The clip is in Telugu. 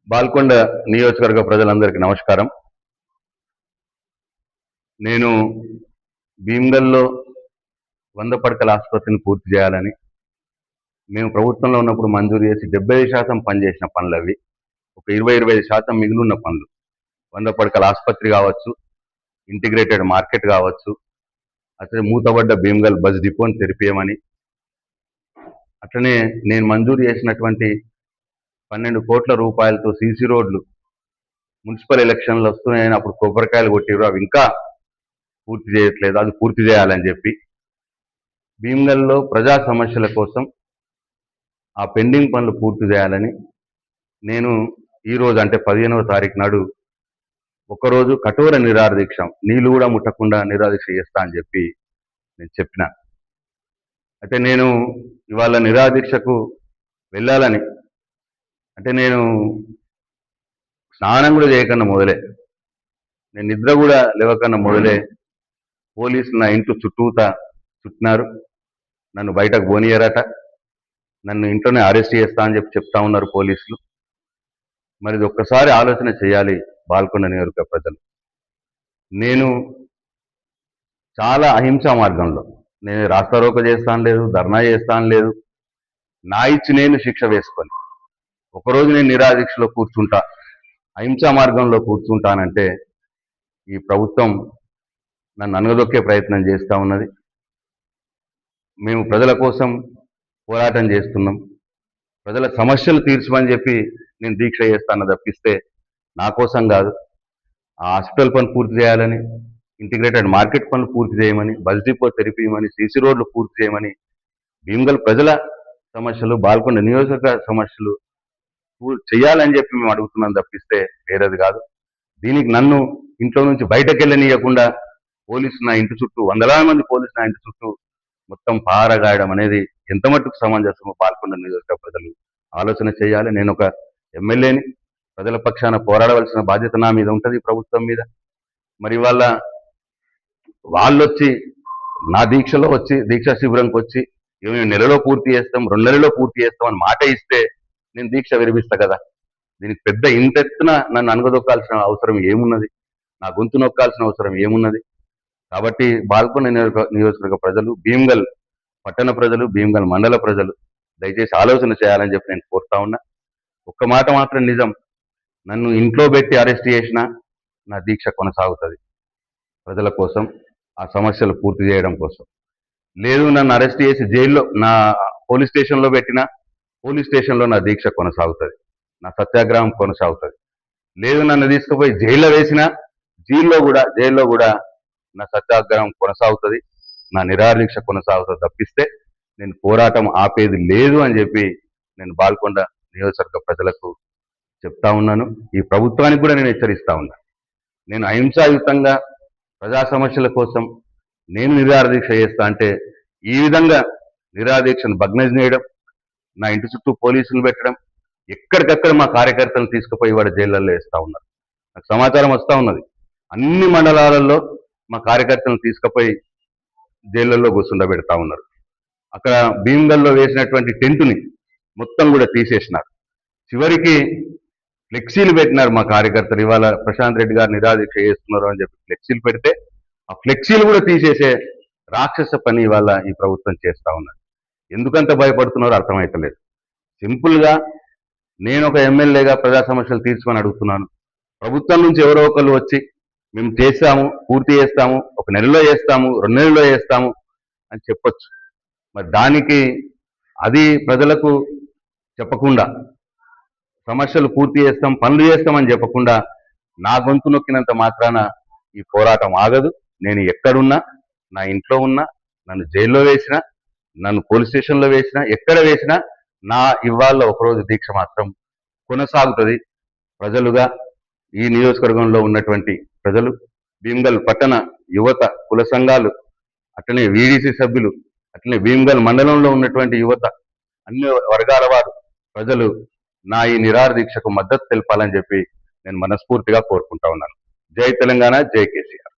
బాల్కొండ నియోజకవర్గ ప్రజలందరికీ నమస్కారం. నేను భీమ్గల్‌లో 100 పడకల ఆసుపత్రిని పూర్తి చేయాలని, మేము ప్రభుత్వంలో ఉన్నప్పుడు మంజూరు చేసి 75% పనిచేసిన పనులవి. ఒక 25% మిగిలున్న పనులు. 100 పడకల ఆసుపత్రి కావచ్చు, ఇంటిగ్రేటెడ్ మార్కెట్ కావచ్చు, అట్లనే మూతబడ్డ భీమ్గల్ బస్ డిపోని తెరిపియమని, అట్లనే నేను మంజూరు చేసినటువంటి 12 కోట్ల రూపాయలతో సీసీ రోడ్లు మున్సిపల్ ఎలక్షన్లు వస్తున్నాయని అప్పుడు కొబ్బరికాయలు కొట్టిర్రు, అవి ఇంకా పూర్తి చేయట్లేదు, అది పూర్తి చేయాలని చెప్పి భీమ్గల్లో ప్రజా సమస్యల కోసం ఆ పెండింగ్ పనులు పూర్తి చేయాలని నేను ఈరోజు అంటే 15వ తారీఖు నాడు ఒకరోజు కఠోర నిరాహార దీక్ష, నీళ్లు కూడా ముట్టకుండా నిరాహార దీక్ష చేస్తా అని చెప్పి నేను చెప్పిన. అయితే నేను ఇవాళ నిరాహార దీక్షకు వెళ్ళాలని, అంటే నేను స్నానం కూడా చేయకన్నా మొదలే, నేను నిద్ర కూడా లేవకన్నా మొదలే పోలీసులు నా ఇంట్లో చుట్టూతా చుట్టినారు. నన్ను బయటకు పోనీయరట, నన్ను ఇంట్లోనే అరెస్ట్ చేస్తా అని చెప్పి చెప్తా ఉన్నారు పోలీసులు. మరి ఇది ఒక్కసారి ఆలోచన చేయాలి బాల్కొండ నియోజకవర్గ ప్రజలు. నేను చాలా అహింసా మార్గంలో, నేను రాస్తారోక చేస్తాను లేదు, ధర్నా చేస్తాను లేదు, నా ఇచ్చి నేను శిక్ష వేసుకొని ఒకరోజు నేను నిరాహార దీక్షలో కూర్చుంటా, అహింసా మార్గంలో కూర్చుంటానంటే ఈ ప్రభుత్వం నన్ను అనగదొక్కే ప్రయత్నం చేస్తూ ఉన్నది. మేము ప్రజల కోసం పోరాటం చేస్తున్నాం, ప్రజల సమస్యలు తీర్చమని చెప్పి నేను దీక్ష చేస్తాను తప్పిస్తే నా కోసం కాదు. ఆ హాస్పిటల్ పని పూర్తి చేయాలని, ఇంటిగ్రేటెడ్ మార్కెట్ పనులు పూర్తి చేయమని, బస్ డిపో తెరిపియమని, సీసీ రోడ్లు పూర్తి చేయమని, భీమ్గల్ ప్రజల సమస్యలు, బాల్కొండ నియోజకవర్గ సమస్యలు చేయాలని చెప్పి మేము అడుగుతున్నాం తప్పిస్తే వేరేది కాదు. దీనికి నన్ను ఇంట్లో నుంచి బయటకు వెళ్ళనీయకుండా పోలీసులు నా ఇంటి చుట్టూ, వందలాది మంది పోలీసులు నా ఇంటి చుట్టూ మొత్తం పారగాయడం అనేది ఎంత మట్టుకు సమంజసమో బాల్కొండ నియోజకవర్గ ప్రజలు ఆలోచన చేయాలి. నేను ఒక ఎమ్మెల్యేని, ప్రజల పక్షాన పోరాడవలసిన బాధ్యత నా మీద ఉంటుంది, ప్రభుత్వం మీద. మరి వాళ్ళు వచ్చి నా దీక్షలో వచ్చి, దీక్షా శిబిరంకి వచ్చి మేము నెలలో పూర్తి చేస్తాం, 2 నెలల్లో పూర్తి చేస్తాం అని మాట ఇస్తే నేను దీక్ష విరమిస్తా కదా. దీనికి పెద్ద ఇంతెత్తున నన్ను అనగదొక్కాల్సిన అవసరం ఏమున్నది, నా గొంతు నొక్కాల్సిన అవసరం ఏమున్నది? కాబట్టి బాల్కొండ నియోజకవర్గ ప్రజలు, భీమ్గల్ పట్టణ ప్రజలు, భీమ్గల్ మండల ప్రజలు దయచేసి ఆలోచన చేయాలని చెప్పి నేను కోరుతా ఉన్నా. ఒక్క మాట మాత్రం నిజం, నన్ను ఇంట్లో పెట్టి అరెస్ట్ చేసినా నా దీక్ష కొనసాగుతుంది ప్రజల కోసం, ఆ సమస్యలు పూర్తి చేయడం కోసం. లేదు నన్ను అరెస్ట్ చేసి జైల్లో, నా పోలీస్ స్టేషన్లో పెట్టినా పోలీస్ స్టేషన్లో నా దీక్ష కొనసాగుతుంది, నా సత్యాగ్రహం కొనసాగుతుంది. లేదు నన్ను తీసుకుపోయి జైల్లో వేసినా జైల్లో కూడా నా సత్యాగ్రహం కొనసాగుతుంది, నా నిరాహార దీక్ష కొనసాగుతుంది తప్పిస్తే నేను పోరాటం ఆపేది లేదు అని చెప్పి నేను బాల్కొండ నియోజకవర్గ ప్రజలకు చెప్తా ఉన్నాను. ఈ ప్రభుత్వానికి కూడా నేను హెచ్చరిస్తా ఉన్నా. నేను అహింసాయుతంగా ప్రజా సమస్యల కోసం నేను నిరాహార దీక్ష చేస్తా అంటే ఈ విధంగా నిరాహార దీక్షను భగ్నం చేయడం, నా ఇంటి చుట్టూ పోలీసులు పెట్టడం, ఎక్కడికక్కడ మా కార్యకర్తలను తీసుకుపోయి వాడు జైళ్ళల్లో వేస్తూ ఉన్నారు. నాకు సమాచారం వస్తూ ఉన్నది, అన్ని మండలాలలో మా కార్యకర్తలను తీసుకుపోయి జైళ్ళల్లో కూర్చుండబెడతా ఉన్నారు. అక్కడ భీమ్గల్లో వేసినటువంటి టెంటుని మొత్తం కూడా తీసేసినారు. చివరికి ఫ్లెక్సీలు పెట్టినారు మా కార్యకర్తలు, ఇవాళ ప్రశాంత్ రెడ్డి గారు నిరాహార దీక్ష చేస్తున్నారు అని చెప్పి ఫ్లెక్సీలు పెడితే ఆ ఫ్లెక్సీలు కూడా తీసేసే రాక్షస పని ఇవాళ ఈ ప్రభుత్వం చేస్తూ ఉన్నది. ఎందుకంత భయపడుతున్నారో అర్థమవుతలేదు. సింపుల్గా నేను ఒక ఎమ్మెల్యేగా ప్రజా సమస్యలు తీర్చమని అడుగుతున్నాను. ప్రభుత్వం నుంచి ఎవరో ఒకరు వచ్చి మేము చేస్తాము, పూర్తి చేస్తాము, 1 నెలలో చేస్తాము, 2 నెలల్లో చేస్తాము అని చెప్పొచ్చు. మరి దానికి అది ప్రజలకు చెప్పకుండా, సమస్యలు పూర్తి చేస్తాం, పనులు చేస్తామని చెప్పకుండా నా గొంతు నొక్కినంత మాత్రాన ఈ పోరాటం ఆగదు. నేను ఎక్కడున్నా, నా ఇంట్లో ఉన్నా, నన్ను జైల్లో వేసినా, నన్ను పోలీస్ స్టేషన్లో వేసినా, ఎక్కడ వేసినా నా ఇవాళ ఒకరోజు దీక్ష మాత్రం కొనసాగుతుంది. ప్రజలుగా ఈ నియోజకవర్గంలో ఉన్నటువంటి ప్రజలు, భీమ్గల్ పట్టణ యువత, కుల సంఘాలు, అట్లనే వీడీసీ సభ్యులు, అట్లనే భీమ్గల్ మండలంలో ఉన్నటువంటి యువత, అన్ని వర్గాల వారు, ప్రజలు నా ఈ నిరాహార దీక్షకు మద్దతు తెలపాలని చెప్పి నేను మనస్ఫూర్తిగా కోరుకుంటా ఉన్నాను. జై తెలంగాణ, జై కేసీఆర్.